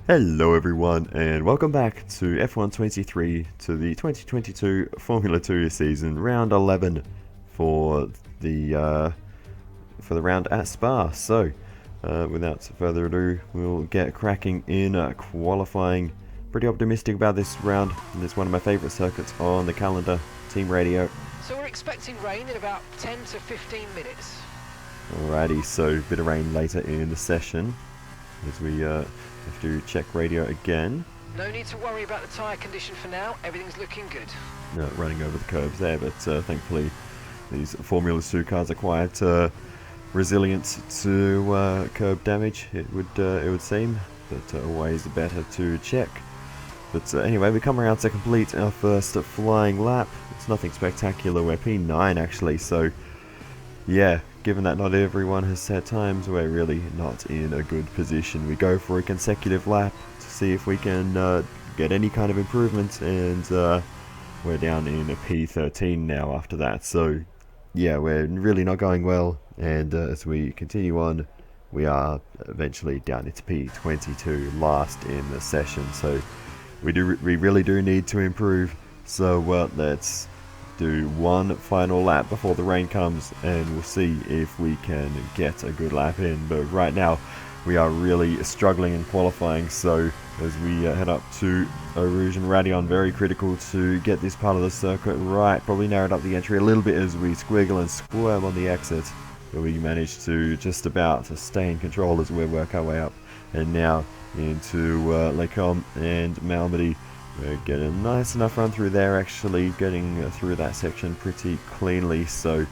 Hello everyone and welcome back to F1 23 to the 2022 Formula 2 season, round 11 for the round at Spa. So without further ado, we'll get cracking in qualifying. Pretty optimistic about this round. It's one of my favourite circuits on the calendar, Team Radio. So we're expecting rain in about 10 to 15 minutes. Alrighty, so a bit of rain later in the session as we have to check radio again. No need to worry about the tyre condition for now, everything's looking good. Running over the curbs there, but thankfully these Formula 2 cars are quite resilient to curb damage, it would seem, but always better to check. But anyway, we come around to complete our first flying lap. It's nothing spectacular, we're P9 actually, so yeah, given that not everyone has set times, we're really not in a good position. We go for a consecutive lap to see if we can get any kind of improvement, and we're down in a P13 now after that. So yeah, we're really not going well, and as we continue on, we are eventually down into P22 last in the session. So we really do need to improve. So let's do one final lap before the rain comes, and we'll see if we can get a good lap in. But right now we are really struggling in qualifying, so as we head up to Eau Rouge and Radion, very critical to get this part of the circuit right. Probably narrowed up the entry a little bit as we squiggle and squirm on the exit, but we managed to just about to stay in control as we work our way up, and now into Les Combes and Malmedy. We're getting a nice enough run through there, actually getting through that section pretty cleanly, so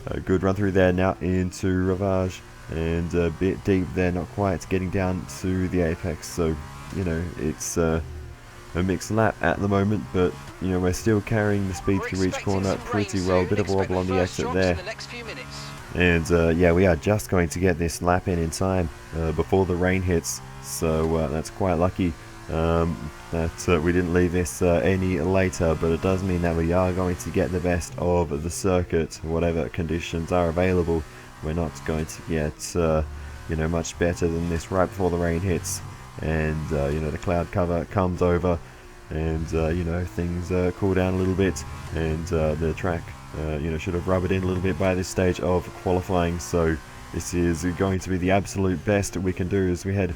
a good run through there. Now into Ravage, and a bit deep there, not quite getting down to the apex, so you know it's a mixed lap at the moment, but you know we're still carrying the speed through each corner pretty well. Bit of a wobble on the exit there, and yeah, we are just going to get this lap in time before the rain hits, so that's quite lucky that we didn't leave this any later, but it does mean that we are going to get the best of the circuit, whatever conditions are available. We're not going to get you know, much better than this right before the rain hits, and you know, the cloud cover comes over, and you know, things cool down a little bit, and the track you know, should have rubbered in a little bit by this stage of qualifying. So this is going to be the absolute best we can do as we head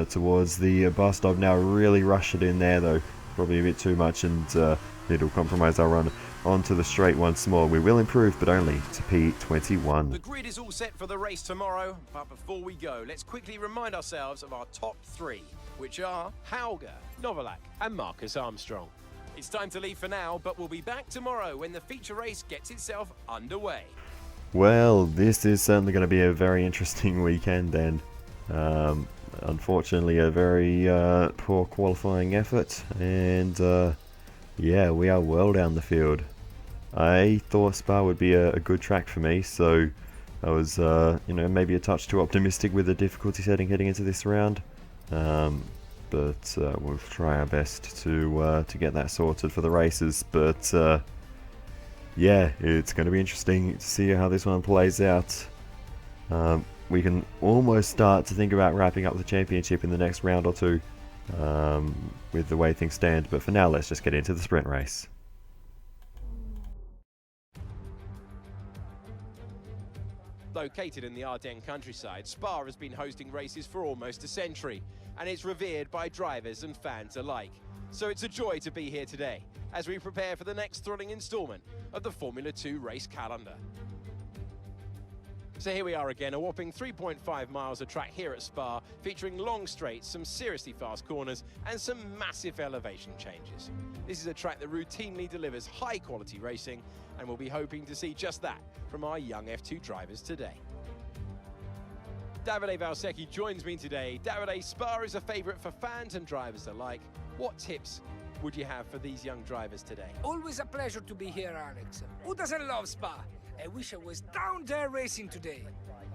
towards the bus stop now. Really rush it in there though, probably a bit too much, and it'll compromise our run onto the straight once more. We will improve, but only to P21. The grid is all set for the race tomorrow, but before we go, let's quickly remind ourselves of our top three, which are Hauger, Novalak and Marcus Armstrong. It's time to leave for now, but we'll be back tomorrow when the feature race gets itself underway. Well, this is certainly going to be a very interesting weekend then. Unfortunately, a very poor qualifying effort, and yeah, we are well down the field. I thought Spa would be a good track for me, so I was you know, maybe a touch too optimistic with the difficulty setting heading into this round, but we'll try our best to get that sorted for the races. But yeah, it's going to be interesting to see how this one plays out. We can almost start to think about wrapping up the championship in the next round or two with the way things stand, but for now let's just get into the sprint race. Located in the Ardennes countryside, Spa has been hosting races for almost a century, and it's revered by drivers and fans alike. So it's a joy to be here today as we prepare for the next thrilling instalment of the Formula 2 race calendar. So here we are again, a whopping 3.5 miles of track here at Spa, featuring long straights, some seriously fast corners, and some massive elevation changes. This is a track that routinely delivers high-quality racing, and we'll be hoping to see just that from our young F2 drivers today. Davide Valsecchi joins me today. Davide, Spa is a favourite for fans and drivers alike. What tips would you have for these young drivers today? Always a pleasure to be here, Alex. Who doesn't love Spa? I wish I was down there racing today.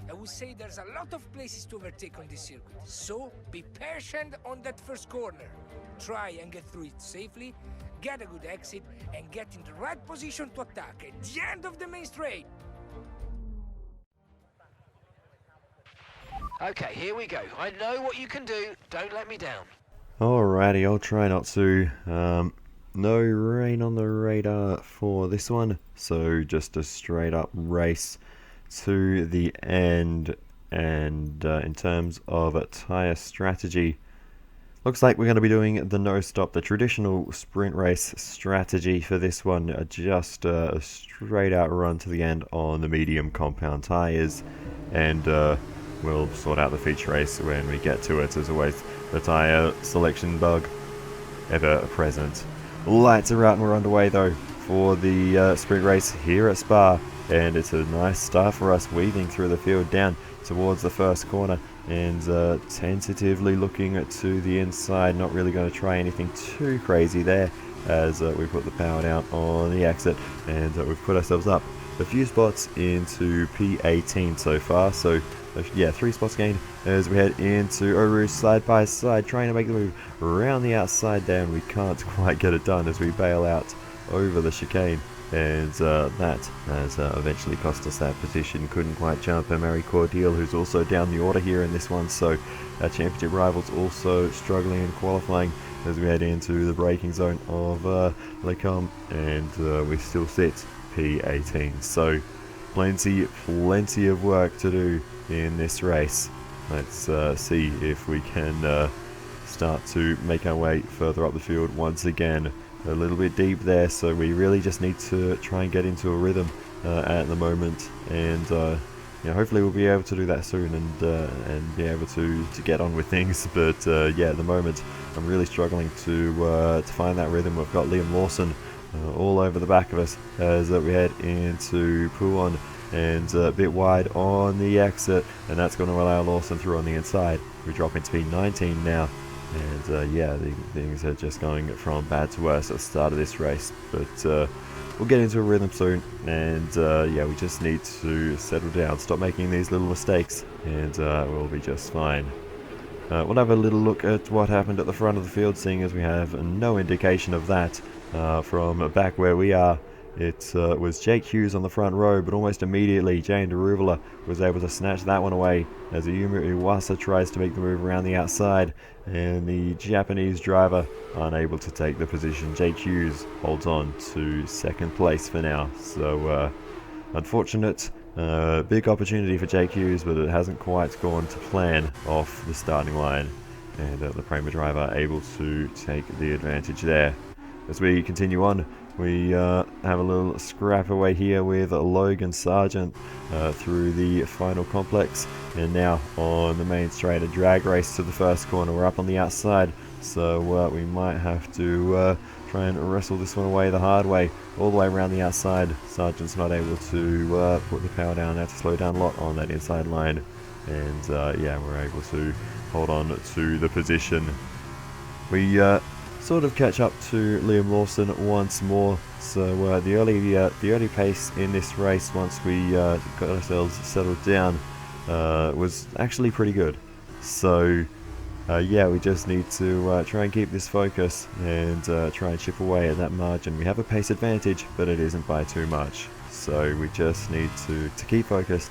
I would say there's a lot of places to overtake on this circuit, so be patient on that first corner. Try and get through it safely, get a good exit, and get in the right position to attack at the end of the main straight. Okay, here we go. I know what you can do. Don't let me down. Alrighty, I'll try not to. No rain on the radar for this one, so just a straight up race to the end. And in terms of a tyre strategy, looks like we're going to be doing the no-stop, the traditional sprint race strategy for this one. Just a straight out run to the end on the medium compound tyres, and we'll sort out the feature race when we get to it. As always, the tyre selection bug ever present. Lights are out and we're underway though for the sprint race here at Spa, and it's a nice start for us, weaving through the field down towards the first corner and tentatively looking to the inside. Not really going to try anything too crazy there as we put the power down on the exit, and we've put ourselves up a few spots into P18 so far. So yeah, 3 spots gained as we head into Eau Rouge side by side, trying to make the move around the outside there, and we can't quite get it done as we bail out over the chicane, and that has eventually cost us that position. Couldn't quite jump Marie Cordial, who's also down the order here in this one, so our championship rivals also struggling in qualifying as we head into the braking zone of Le Combe, and we still sit P18. So plenty of work to do in this race. Let's see if we can start to make our way further up the field once again. A little bit deep there, so we really just need to try and get into a rhythm at the moment, and hopefully we'll be able to do that soon and be able to get on with things. But yeah, at the moment I'm really struggling to find that rhythm. We've got Liam Lawson all over the back of us as we head into Pouon, and a bit wide on the exit, and that's going to allow Lawson through on the inside. We drop into P19 now, and yeah, things are just going from bad to worse at the start of this race, but we'll get into a rhythm soon, and yeah, we just need to settle down, stop making these little mistakes, and we'll be just fine. We'll have a little look at what happened at the front of the field, seeing as we have no indication of that from back where we are. It was Jake Hughes on the front row, but almost immediately Jane Deruvala was able to snatch that one away as Ayumu Iwasa tries to make the move around the outside, and the Japanese driver unable to take the position. Jake Hughes holds on to second place for now, so unfortunate. Big opportunity for Jake Hughes, but it hasn't quite gone to plan off the starting line, and the Prema driver able to take the advantage there. As we continue on, we have a little scrap away here with Logan Sargent through the final complex, and now on the main straight, a drag race to the first corner. We're up on the outside, so we might have to try and wrestle this one away the hard way, all the way around the outside. Sargent's not able to put the power down, have to slow down a lot on that inside line, and yeah, we're able to hold on to the position. We sort of catch up to Liam Lawson once more, so the early pace in this race, once we got ourselves settled down, was actually pretty good. So yeah, we just need to try and keep this focus and try and chip away at that margin. We have a pace advantage, but it isn't by too much, so we just need to keep focused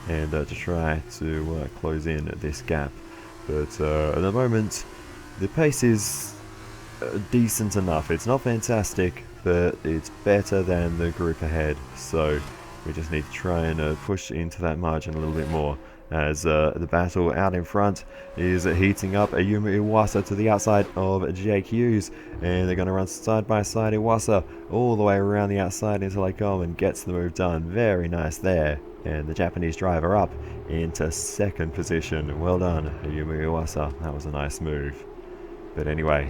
and to try to close in this gap. But at the moment the pace is decent enough. It's not fantastic, but it's better than the group ahead, so we just need to try and push into that margin a little bit more, as the battle out in front is heating up. Ayumu Iwasa to the outside of Jake Hughes, and they're going to run side by side. Iwasa all the way around the outside into Le Combe and gets the move done. Very nice there, and the Japanese driver up into second position. Well done, Ayumu Iwasa. That was a nice move. But anyway,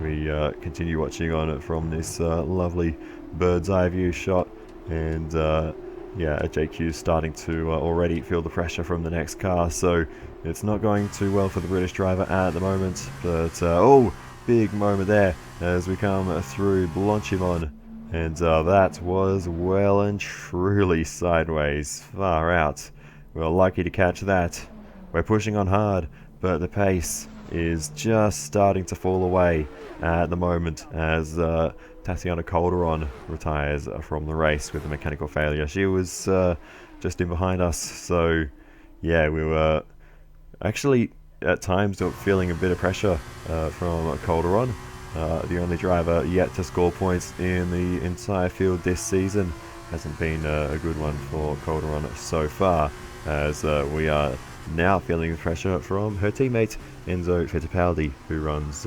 we continue watching on from this lovely bird's eye view shot, and yeah, Jake Hughes starting to already feel the pressure from the next car, so it's not going too well for the British driver at the moment. But oh, big moment there as we come through Blanchimon, and that was well and truly sideways, far out. We were lucky to catch that. We're pushing on hard, but the pace is just starting to fall away at the moment as Tatiana Calderon retires from the race with a mechanical failure. She was just in behind us, so yeah, we were actually at times feeling a bit of pressure from Calderon. The only driver yet to score points in the entire field this season. Hasn't been a good one for Calderon so far, as we are now feeling the pressure from her teammate Enzo Fittipaldi, who runs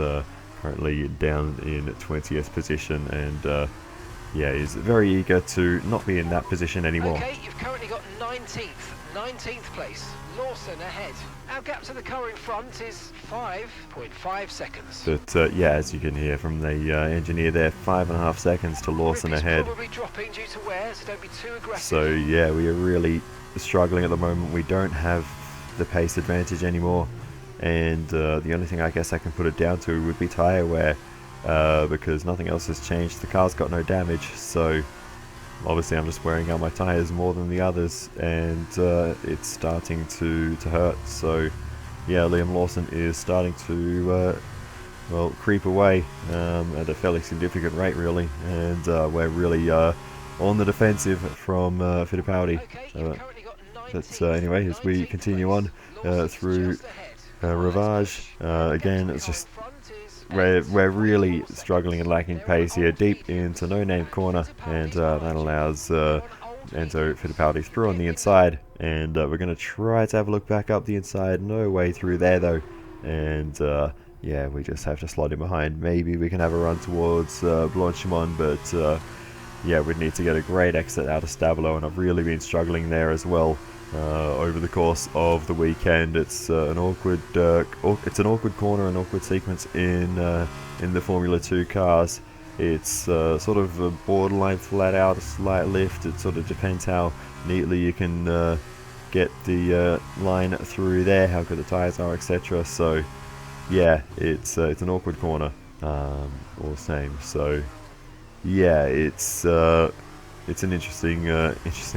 currently down in 20th position, and yeah, is very eager to not be in that position anymore. Okay, you've currently got 19th place. Lawson ahead. Our gap to the car in front is 5.5 seconds. But yeah, as you can hear from the engineer there, 5.5 seconds to Lawson ahead. Probably dropping due to wear, so don't be too aggressive. So yeah, we are really struggling at the moment. We don't have the pace advantage anymore, and the only thing I guess I can put it down to would be tyre wear, because nothing else has changed. The car's got no damage, so obviously I'm just wearing out my tyres more than the others, and it's starting to hurt. So yeah, Liam Lawson is starting to well, creep away at a fairly significant rate, really, and we're really on the defensive from Fittipaldi. But anyway, as we continue on through Ravage, again, it's just we're really struggling and lacking pace here, deep into no-name corner, and that allows Enzo Fittipaldi through on the inside, and we're going to try to have a look back up the inside. No way through there though, and yeah, we just have to slot him behind. Maybe we can have a run towards Blanchimont, but yeah, we'd need to get a great exit out of Stabilo, and I've really been struggling there as well. Over the course of the weekend, it's an awkward corner, an awkward sequence in the Formula 2 cars. It's sort of a borderline flat out, a slight lift. It sort of depends how neatly you can get the line through there, how good the tyres are, etc. So yeah, it's an awkward corner all the same. So yeah, it's an interesting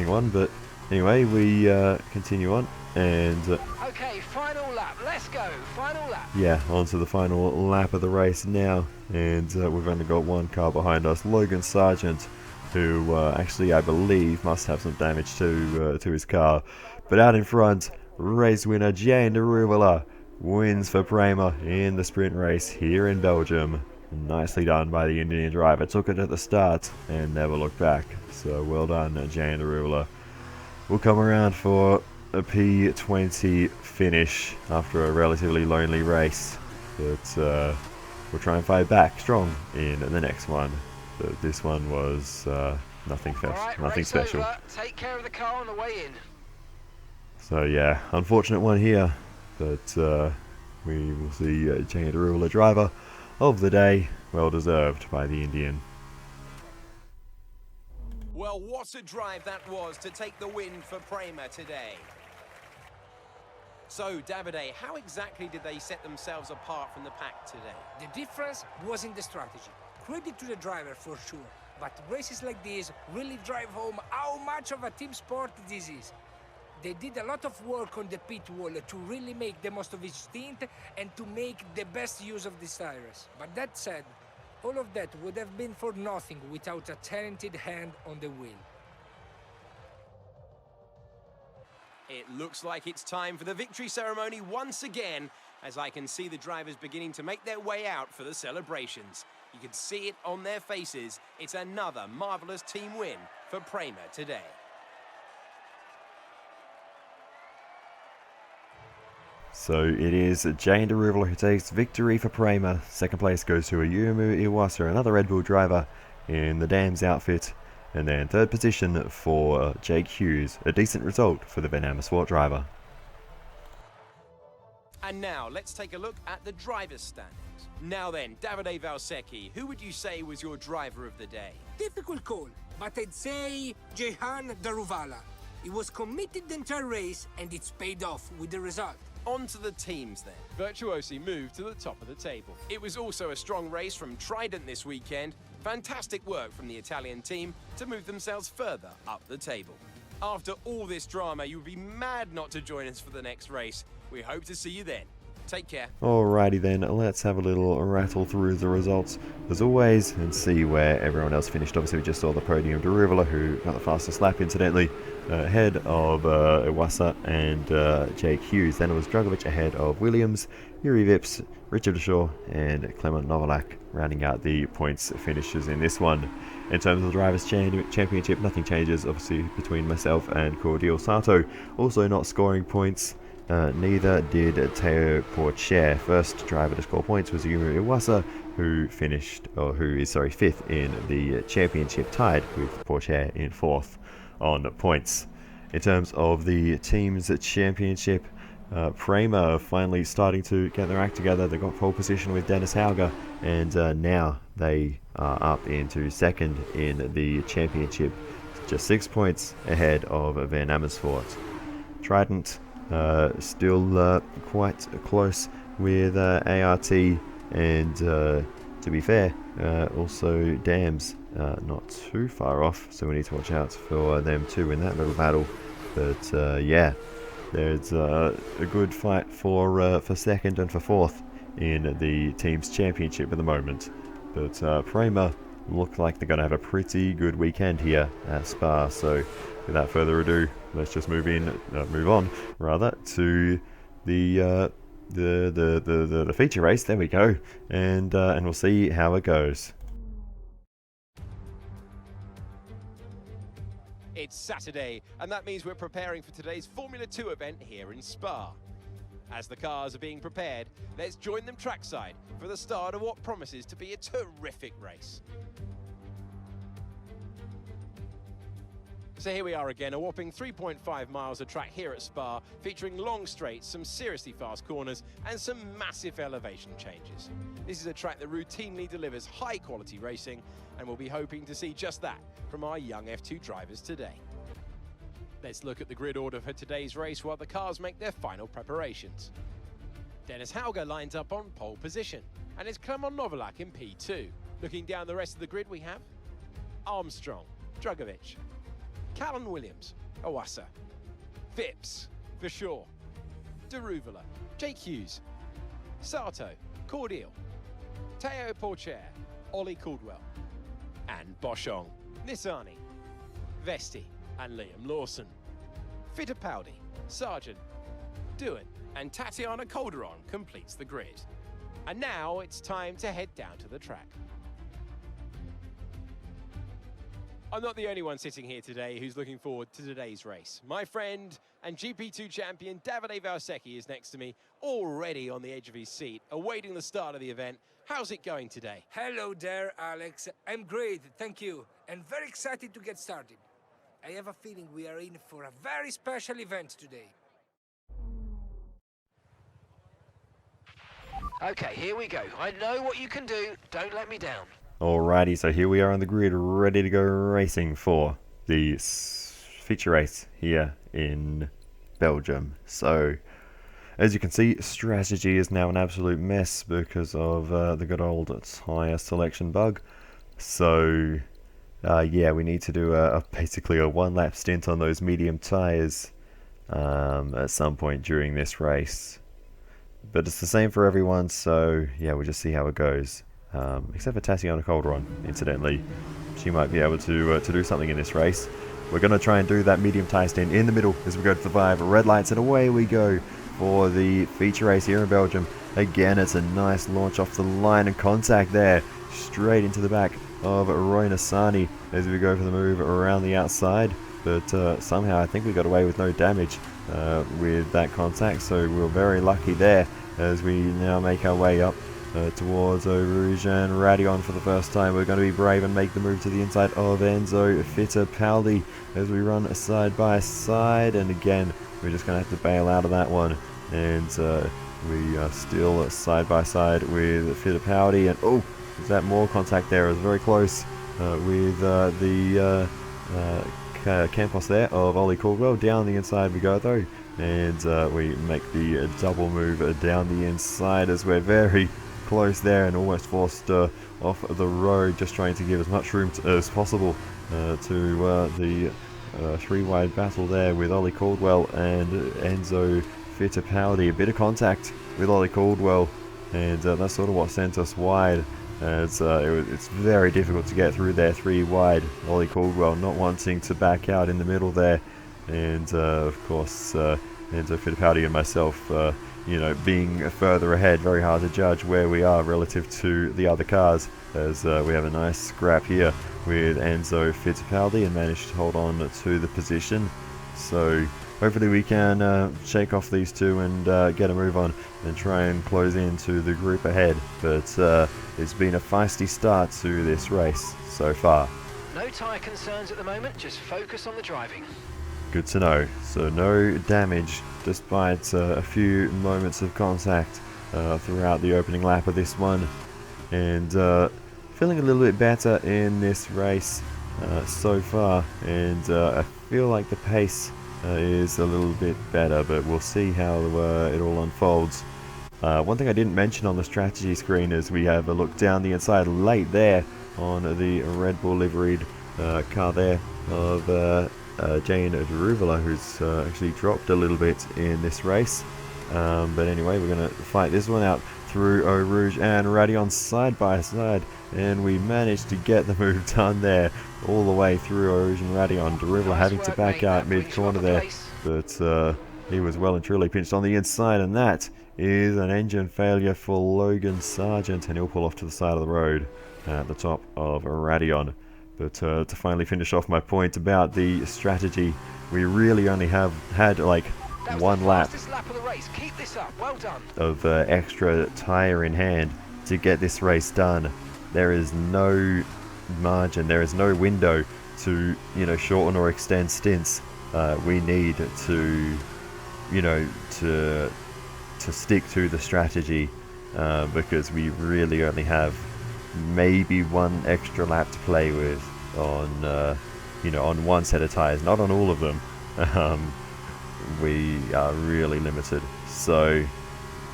one, but anyway, we continue on, and okay, final lap, let's go, final lap. Yeah, on to the final lap of the race now, and we've only got one car behind us, Logan Sargent, who actually I believe must have some damage to his car. But out in front, race winner Jane Deruvala wins for Prema in the sprint race here in Belgium. Nicely done by the Indian driver, took it at the start and never looked back, so well done Jane Deruvala. We'll come around for a P20 finish after a relatively lonely race, but we'll try and fight back strong in the next one. But this one was nothing special. Over. Take care of the car on the way in. So yeah, unfortunate one here, but we will see Jane Deruvala, driver of the day, well deserved by the Indian. Well, what a drive that was to take the win for Prema today. So, Davide, how exactly did they set themselves apart from the pack today? The difference was in the strategy. Credit to the driver for sure, but races like this really drive home how much of a team sport this is. They did a lot of work on the pit wall to really make the most of each stint and to make the best use of these tires. But that said, all of that would have been for nothing without a talented hand on the wheel. It looks like it's time for the victory ceremony once again, as I can see the drivers beginning to make their way out for the celebrations. You can see it on their faces. It's another marvellous team win for Prema today. So it is Jane Deruvala who takes victory for Prema. Second place goes to Ayumu Iwasa, another Red Bull driver in the Dams outfit. And then third position for Jake Hughes, a decent result for the Van Amersfoort driver. And now let's take a look at the driver's standings. Now then, Davide Valsecchi, who would you say was your driver of the day? Difficult call, but I'd say Jehan Deruvala. He was committed the entire race and it's paid off with the result. On to the teams then. Virtuosi moved to the top of the table. It was also a strong race from Trident this weekend. Fantastic work from the Italian team to move themselves further up the table. After all this drama, you would be mad not to join us for the next race. We hope to see you then. Take care. Alrighty then, let's have a little rattle through the results as always and see where everyone else finished. Obviously we just saw the podium Derivula, who got the fastest lap incidentally, ahead of Iwasa and Jake Hughes. Then it was Dragovic ahead of Williams, Yuri Vips, Richard Shaw and Clement Novalak rounding out the points finishes in this one. In terms of the Drivers' Championship, nothing changes obviously between myself and Cordial Sato. Also not scoring points. Neither did Teo Porcher. First driver to score points was Yuri Iwasa, who is fifth in the championship, tied with Porcher in fourth on points. In terms of the team's championship, Prema finally starting to get their act together. They got pole position with Dennis Hauger, and now they are up into second in the championship, just 6 points ahead of Van Amersfoort. Trident still quite close with ART, and to be fair, also Dams not too far off, so we need to watch out for them too in that little battle. But yeah, there's a good fight for second and for fourth in the team's championship at the moment. But Prema look like they're going to have a pretty good weekend here at Spa, so without further ado, let's just move on to the feature race. There we go, and we'll see how it goes. It's Saturday, and that means we're preparing for today's Formula 2 event here in Spa. As the cars are being prepared, let's join them trackside for the start of what promises to be a terrific race. So here we are again, a whopping 3.5 miles of track here at Spa, featuring long straights, some seriously fast corners, and some massive elevation changes. This is a track that routinely delivers high-quality racing, and we'll be hoping to see just that from our young F2 drivers today. Let's look at the grid order for today's race while the cars make their final preparations. Dennis Hauger lines up on pole position, and it's Clement Novalak in P2. Looking down the rest of the grid, we have Armstrong, Dragovic, Callan Williams, Iwasa, Vips, Vishaw, Deruvula, Jake Hughes, Sato, Cordial, Teo Porcher, Ollie Caldwell, and Boschong, Nissani, Vesti, and Liam Lawson. Fittipaldi, Sargent, Dewan, and Tatiana Calderon completes the grid. And now it's time to head down to the track. I'm not the only one sitting here today who's looking forward to today's race. My friend and GP2 champion Davide Valsecchi is next to me, already on the edge of his seat, awaiting the start of the event. How's it going today? Hello there, Alex. I'm great, thank you, and very excited to get started. I have a feeling we are in for a very special event today. Okay, here we go. I know what you can do. Don't let me down. Alrighty, so here we are on the grid, ready to go racing for the feature race here in Belgium. So, as you can see, strategy is now an absolute mess because of the good old tyre selection bug. So, yeah, we need to do basically a one-lap stint on those medium tyres at some point during this race. But it's the same for everyone, so yeah, we'll just see how it goes. Except for Tatiana Calderon, incidentally. She might be able to do something in this race. We're going to try and do that medium tyre stint in the middle as we go to the 5 red lights, and away we go for the feature race here in Belgium. Again, it's a nice launch off the line and contact there, straight into the back of Roy Nassani as we go for the move around the outside. But somehow I think we got away with no damage with that contact, so we were very lucky there as we now make our way up towards Rouge and Radion for the first time. We're going to be brave and make the move to the inside of Enzo Fittipaldi as we run side by side, and again we're just going to have to bail out of that one, and we are still side by side with Fittipaldi, and oh, is that more contact there? It was very close with the Campos there of Ollie Caldwell. Down the inside we go though, and we make the double move down the inside as we're very close there and almost forced off the road, just trying to give as much room as possible to the three-wide battle there with Ollie Caldwell and Enzo Fittipaldi. A bit of contact with Ollie Caldwell, and that's sort of what sent us wide. As it's very difficult to get through there 3 wide. Ollie Caldwell not wanting to back out in the middle there, and of course Enzo Fittipaldi and myself, you know, being further ahead. Very hard to judge where we are relative to the other cars, as we have a nice scrap here with Enzo Fittipaldi and managed to hold on to the position. So hopefully we can shake off these two and get a move on and try and close into the group ahead. But it's been a feisty start to this race so far. No tyre concerns at the moment, just focus on the driving. Good to know. So no damage despite a few moments of contact throughout the opening lap of this one. And feeling a little bit better in this race so far, and I feel like the pace is a little bit better, but we'll see how it all unfolds. One thing I didn't mention on the strategy screen is we have a look down the inside late there on the Red Bull liveried car there of Jane Deruvala, who's actually dropped a little bit in this race. But anyway, we're going to fight this one out through Eau Rouge and Radion side by side, and we managed to get the move done there all the way through Eau Rouge and Radion. Deruvala having to back out mid-corner there, but he was well and truly pinched on the inside, and that is an engine failure for Logan Sargent, and he'll pull off to the side of the road at the top of Radion. But to finally finish off my point about the strategy, we really only have had like one lap of the race. Keep this up. Well done. of extra tyre in hand to get this race done. There is no margin, there is no window to, you know, shorten or extend stints. We need to, you know, to stick to the strategy, because we really only have maybe one extra lap to play with on, you know, on one set of tyres, not on all of them. We are really limited, so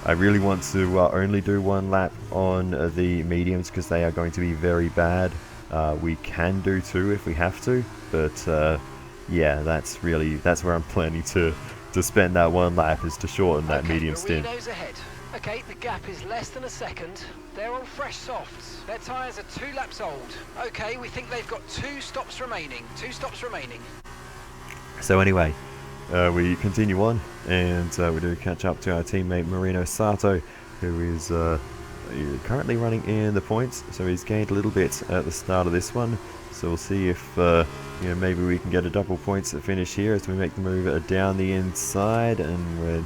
I really want to only do one lap on the mediums because they are going to be very bad. We can do 2 if we have to, but yeah, that's where I'm planning to spend that one lap, is to shorten that medium stint. Marino's ahead. Okay, the gap is less than a second. They're on fresh softs. Their tyres are 2 laps old. Okay, we think they've got 2 stops remaining. 2 stops remaining. So anyway, we continue on, and we do catch up to our teammate Marino Sato, who is currently running in the points. So he's gained a little bit at the start of this one. So we'll see if you know, maybe we can get a double points finish here as we make the move down the inside, and we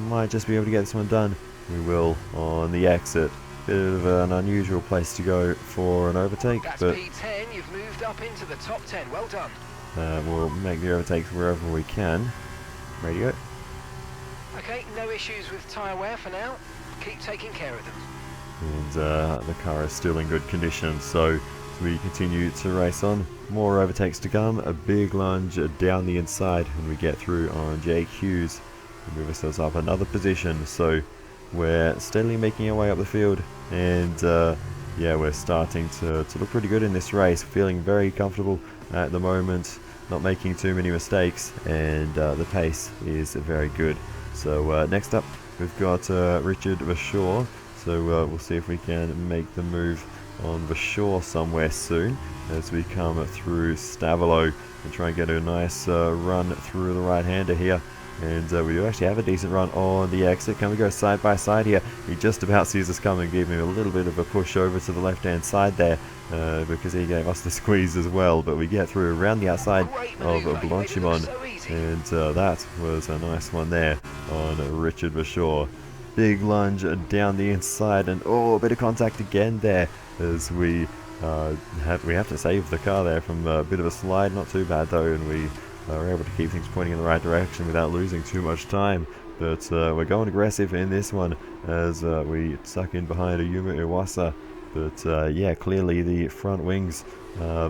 might just be able to get this one done. We will on the exit. Bit of an unusual place to go for an overtake, That's but P10. You've moved up into the top 10. Well done. we'll make the overtakes wherever we can. Ready to go. Okay, no issues with tyre wear for now. Keep taking care of them. And the car is still in good condition, so we continue to race on. More overtakes to come. A big lunge down the inside when we get through on Jake Hughes. We move ourselves up another position, so we're steadily making our way up the field, and yeah, we're starting to look pretty good in this race. Feeling very comfortable at the moment, not making too many mistakes, and the pace is very good. So next up we've got Richard Vashaw, so we'll see if we can make the move on Vashaw somewhere soon as we come through Stavelot and try and get a nice run through the right-hander here. And we do actually have a decent run on the exit. Can we go side by side here? He just about sees us coming, gave me a little bit of a push over to the left-hand side there, because he gave us the squeeze as well. But we get through around the outside of Blanchimon, and that was a nice one there on Richard Vashaw. Big lunge down the inside, and oh, a bit of contact again there as we have to save the car there from a bit of a slide. Not too bad though, and we are able to keep things pointing in the right direction without losing too much time. But we're going aggressive in this one as we suck in behind a Yuma Iwasa. But yeah, clearly the front wings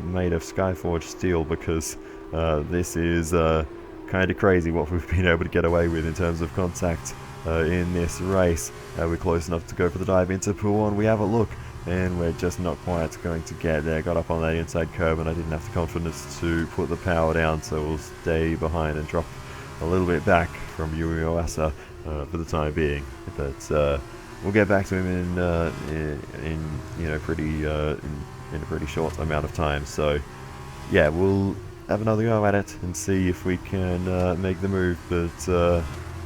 made of Skyforge steel, because this is kind of crazy what we've been able to get away with in terms of contact in this race. We're close enough to go for the dive into Puon. We have a look, and we're just not quite going to get there. Got up on that inside curb, and I didn't have the confidence to put the power down, so we'll stay behind and drop a little bit back from Yumiwasa for the time being. But we'll get back to him in a pretty short amount of time. So yeah, we'll have another go at it and see if we can make the move. But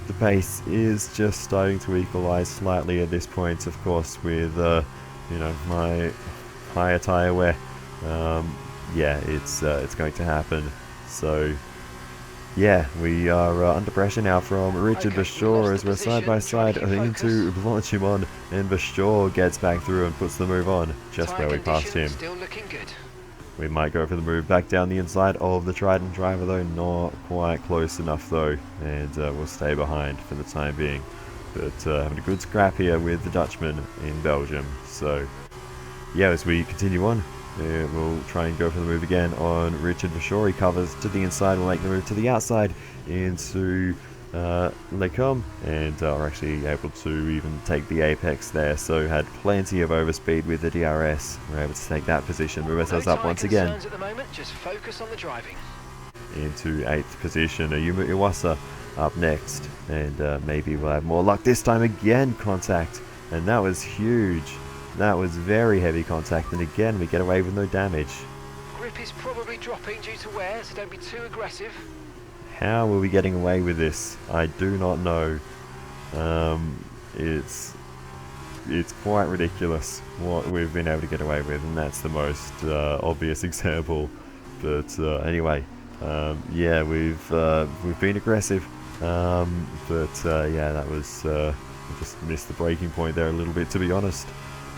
the pace is just starting to equalize slightly at this point, of course, with my higher tire wear. Yeah, it's going to happen. So yeah, we are under pressure now from Richard Bashaw as we're side by side into Blanchimon, and Bashaw gets back through and puts the move on just where we passed him. Still looking good. We might go for the move back down the inside of the Trident driver though, not quite close enough though, and we'll stay behind for the time being. But having a good scrap here with the Dutchman in Belgium. So yeah, as we continue on, we'll try and go for the move again on Richard Bashaw. He covers to the inside, we'll make the move to the outside into Lecom, and are actually able to even take the apex there, so had plenty of overspeed with the DRS. We're able to take that position, move ourselves up once again. At the moment, just focus on the driving. Into 8th position, Ayumu Iwasa up next, and maybe we'll have more luck this time. Again, contact, and that was huge. That was very heavy contact, and again we get away with no damage. Grip is probably dropping due to wear, so don't be too aggressive. How are we getting away with this? I do not know. It's quite ridiculous what we've been able to get away with, and that's the most obvious example. But anyway, yeah, we've been aggressive, but yeah, that was we just missed the breaking point there a little bit, to be honest.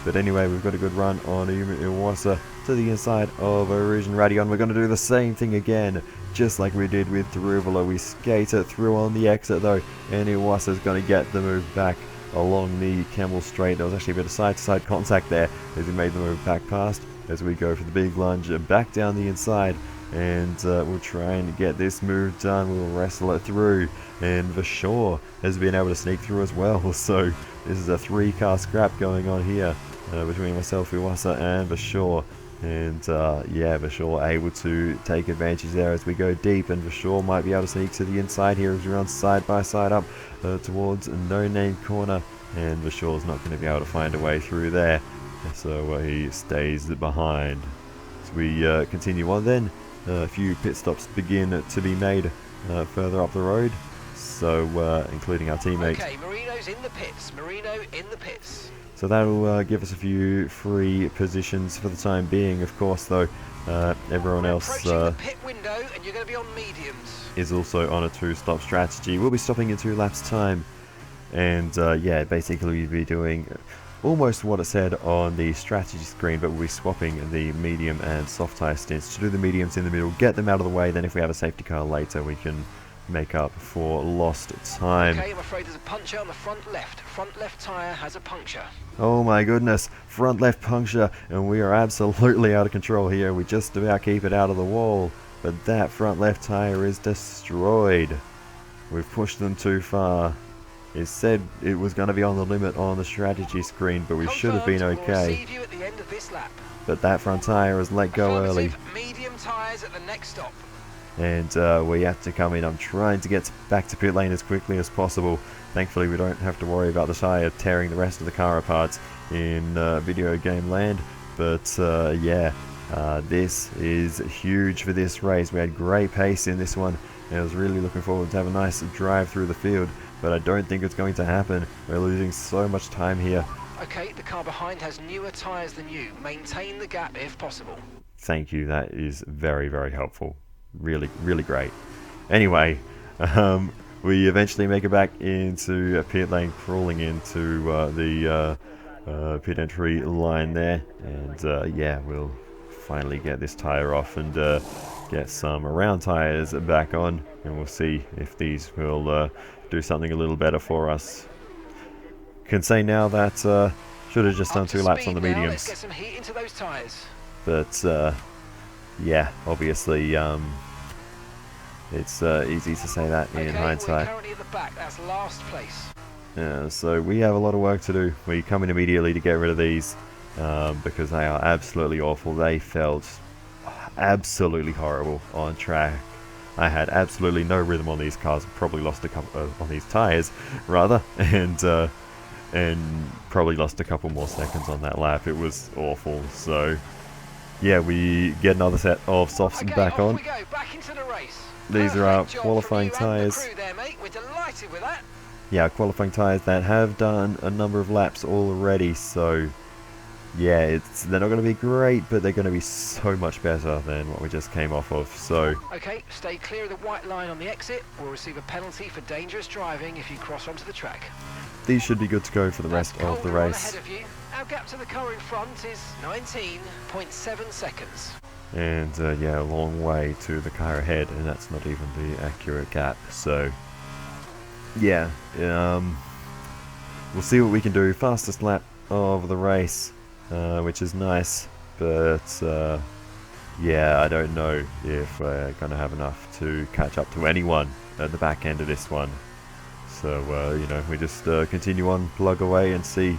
But anyway, we've got a good run on Iwasa to the inside of Origin Radion. We're going to do the same thing again, just like we did with Taruvula. We skate it through on the exit though, and Iwasa's going to get the move back along the Camel Straight. There was actually a bit of side-to-side contact there as he made the move back past, as we go for the big lunge back down the inside. And we'll try and get this move done. We'll wrestle it through, and Vashaw has been able to sneak through as well. So this is a 3-car scrap going on here between myself, Iwasa, and Vashaw. And yeah, Vashaw able to take advantage there as we go deep, and Vashaw might be able to sneak to the inside here as we run side by side up towards No Name Corner, and Vashaw's not going to be able to find a way through there, so he stays behind. As we continue on then, a few pit stops begin to be made further up the road, so including our teammate. Okay, Marino's in the pits. Marino in the pits. So that'll give us a few free positions for the time being. Of course, though, everyone else the pit window, and you're going to be on mediums. Is also on a 2-stop strategy. We'll be stopping in 2 laps' time, and yeah, basically we'll be doing almost what it said on the strategy screen, but we'll be swapping the medium and soft tire stints to do the mediums in the middle, get them out of the way. Then if we have a safety car later, we can make up for lost time. Okay, I'm afraid there's a puncture on the front left. Front left tyre has a puncture. Oh my goodness, front left puncture, and we are absolutely out of control here. We just about keep it out of the wall, but that front left tyre is destroyed. We've pushed them too far. It said it was going to be on the limit on the strategy screen, but we should have been okay. We'll receive you at the end of this lap. But that front tyre has let go early. Medium tyres at the next stop. And we have to come in. I'm trying to get back to pit lane as quickly as possible. Thankfully we don't have to worry about the tyre tearing the rest of the car apart in video game land. But yeah, this is huge for this race. We had great pace in this one, and I was really looking forward to have a nice drive through the field, but I don't think it's going to happen. We're losing so much time here. Okay, the car behind has newer tyres than you. Maintain the gap if possible. Thank you, that is very, very helpful. Really, really great. Anyway, we eventually make it back into a pit lane, crawling into the pit entry line there, and yeah, we'll finally get this tyre off and get some round tyres back on, and we'll see if these will do something a little better for us. Can say now that should have just done 2 laps on the mediums. Let's get some heat into those tyres. But yeah, obviously it's easy to say that in hindsight. We're currently at the back. That's last place. So we have a lot of work to do. We come in immediately to get rid of these because they are absolutely awful. They felt absolutely horrible on track. I had absolutely no rhythm on these cars. Probably lost a couple on these tires, rather, and probably lost a couple more seconds on that lap. It was awful. So yeah, we get another set of softs Okay, back off on. we go, back into the race. These are our Perfect job qualifying from you and the tyres. crew there, mate. We're delighted with that. Yeah, qualifying tyres that have done a number of laps already, so yeah, they're not going to be great, but they're going to be so much better than what we just came off of. So Okay, stay clear of the white line on the exit. We'll receive a penalty for dangerous driving if you cross onto the track. these should be good to go for the rest That's of the Calder on race. ahead of you. Our gap to the car in front is 19.7 seconds. And yeah, a long way to the car ahead, and that's not even the accurate gap. So yeah, we'll see what we can do. Fastest lap of the race, which is nice, but yeah, I don't know if we're gonna have enough to catch up to anyone at the back end of this one. So you know, we just continue on, plug away, and see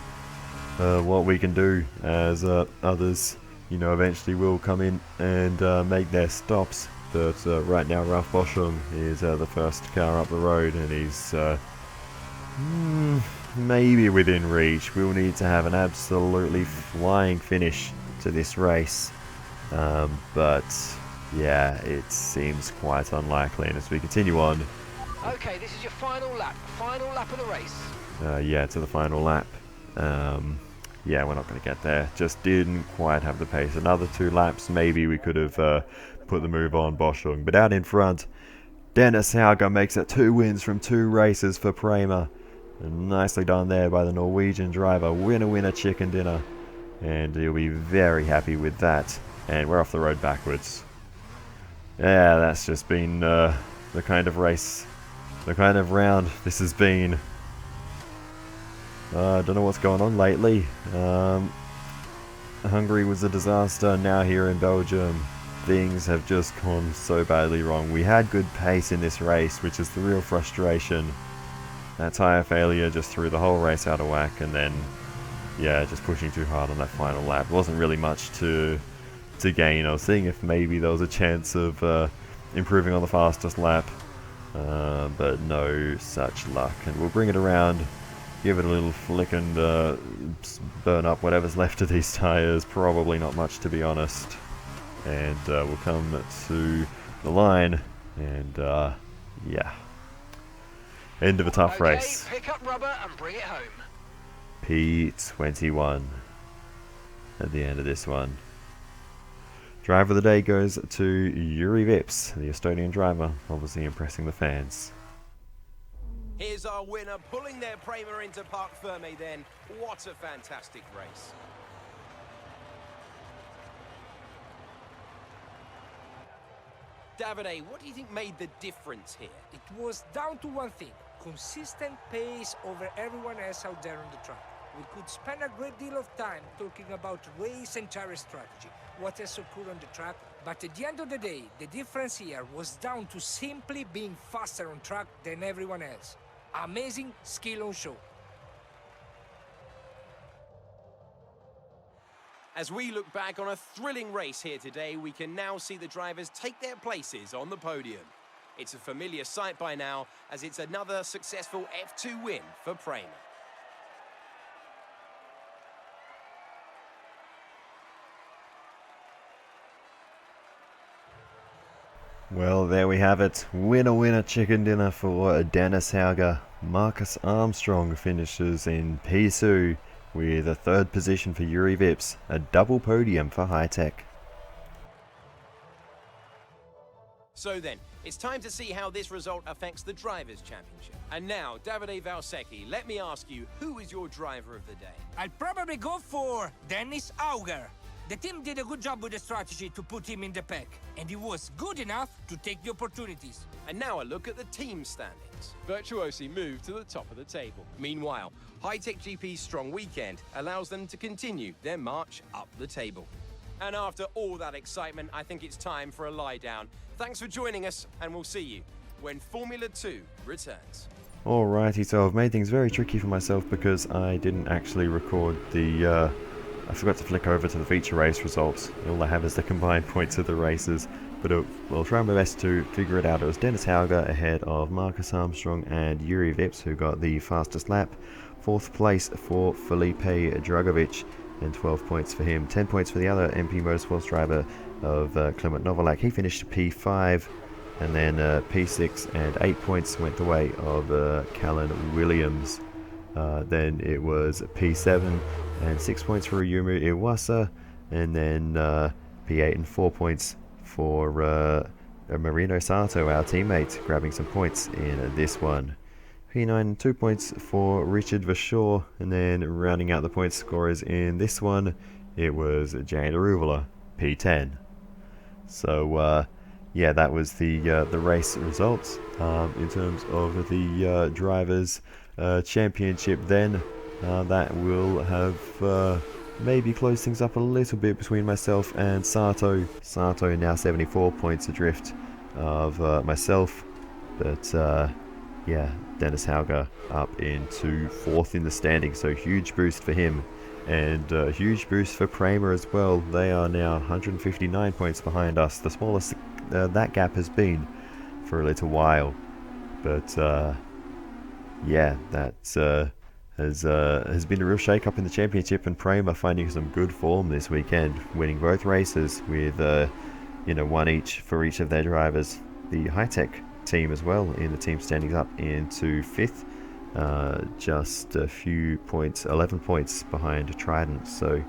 what we can do as others, you know, eventually will come in and make their stops. But right now Ralph Boschung is the first car up the road, and he's maybe within reach. We'll need to have an absolutely flying finish to this race, but yeah, it seems quite unlikely. And as we continue on, Okay, this is your final lap of the race. yeah, to the final lap, yeah, we're not going to get there. Just didn't quite have the pace. Another 2 laps, maybe we could have put the move on Boschung. But out in front, Dennis Hauger makes it 2 wins from 2 races for Prema. And nicely done there by the Norwegian driver. Winner, chicken dinner. And he'll be very happy with that. And we're off the road backwards. Yeah, that's just been the kind of race, the kind of round this has been. I don't know what's going on lately. Hungary was a disaster. Now here in Belgium, things have just gone so badly wrong. We had good pace in this race, which is the real frustration. That tyre failure just threw the whole race out of whack, and then, yeah, just pushing too hard on that final lap. Wasn't really much to gain. I was seeing if maybe there was a chance of improving on the fastest lap, but no such luck. And we'll bring it around, give it a little flick, and burn up whatever's left of these tyres. Probably not much, to be honest. And we'll come to the line, and yeah, end of a tough race. Pick up rubber and bring it home. P21 at the end of this one. Driver of the day goes to Yuri Vips, the Estonian driver, obviously impressing the fans. Here's our winner, pulling their Prema into Parc Ferme then. What a fantastic race. Davide, what do you think made the difference here? It was down to one thing: consistent pace over everyone else out there on the track. We could spend a great deal of time talking about race and tire strategy, what has occurred on the track, but at the end of the day, the difference here was down to simply being faster on track than everyone else. Amazing skill on show. As we look back on a thrilling race here today, we can now see the drivers take their places on the podium. It's a familiar sight by now, as it's another successful F2 win for Prema. Well, there we have it. Winner, chicken dinner for Dennis Hauger. Marcus Armstrong finishes in P2 with a 3rd position for Yuri Vips. A double podium for High Tech. So then, it's time to see how this result affects the Drivers' Championship. And now, Davide Valsecchi, let me ask you, who is your driver of the day? I'll probably go for Dennis Auger. The team did a good job with the strategy to put him in the pack, and he was good enough to take the opportunities. And now a look at the team standings. Virtuosi moved to the top of the table. Meanwhile, High Tech GP's strong weekend allows them to continue their march up the table. And after all that excitement, I think it's time for a lie down. Thanks for joining us, and we'll see you when Formula 2 returns. Alrighty, so I've made things very tricky for myself because I didn't actually record the I forgot to flick over to the feature race results. All I have is the combined points of the races. but I'll try my best to figure it out. It was Dennis Hauger ahead of Marcus Armstrong and Yuri Vips, who got the fastest lap. 4th place for Felipe Dragovic, and 12 points for him. 10 points for the other MP Motorsports driver of Clement Novalak. He finished P5, and then P6, and 8 points went the way of Callan Williams. Then it was P7 and 6 points for Yumu Iwasa, and then P8 and 4 points for Marino Sato, our teammate, grabbing some points in this one. P9 and 2 points for Richard Vashaw, and then rounding out the point scorers in this one, it was Jane Aruvula, P10. So yeah, that was the race results. In terms of the drivers' championship, then that will have maybe close things up a little bit between myself and Sato. Sato now 74 points adrift of myself, but yeah, Dennis Hauger up into 4th in the standing, so huge boost for him, and huge boost for Kramer as well. They are now 159 points behind us, the smallest that gap has been for a little while. But yeah, that has been a real shake-up in the championship, and Kramer finding some good form this weekend, winning both races with one each for each of their drivers. The high-tech team as well in the team standings up into 5th, just a few points, 11 points behind Trident. So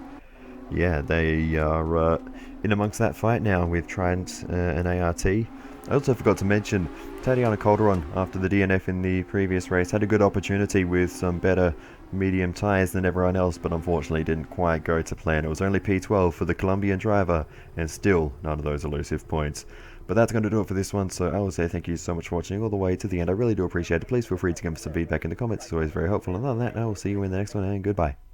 yeah, they are in amongst that fight now with Trident and ART. I also forgot to mention Tatiana Calderon, after the DNF in the previous race, had a good opportunity with some better medium tyres than everyone else, but unfortunately didn't quite go to plan. It was only P12 for the Colombian driver, and still none of those elusive points. But that's going to do it for this one, so I will say thank you so much for watching all the way to the end. I really do appreciate it. Please feel free to give me some feedback in the comments. It's always very helpful. And other than that, I will see you in the next one, and goodbye.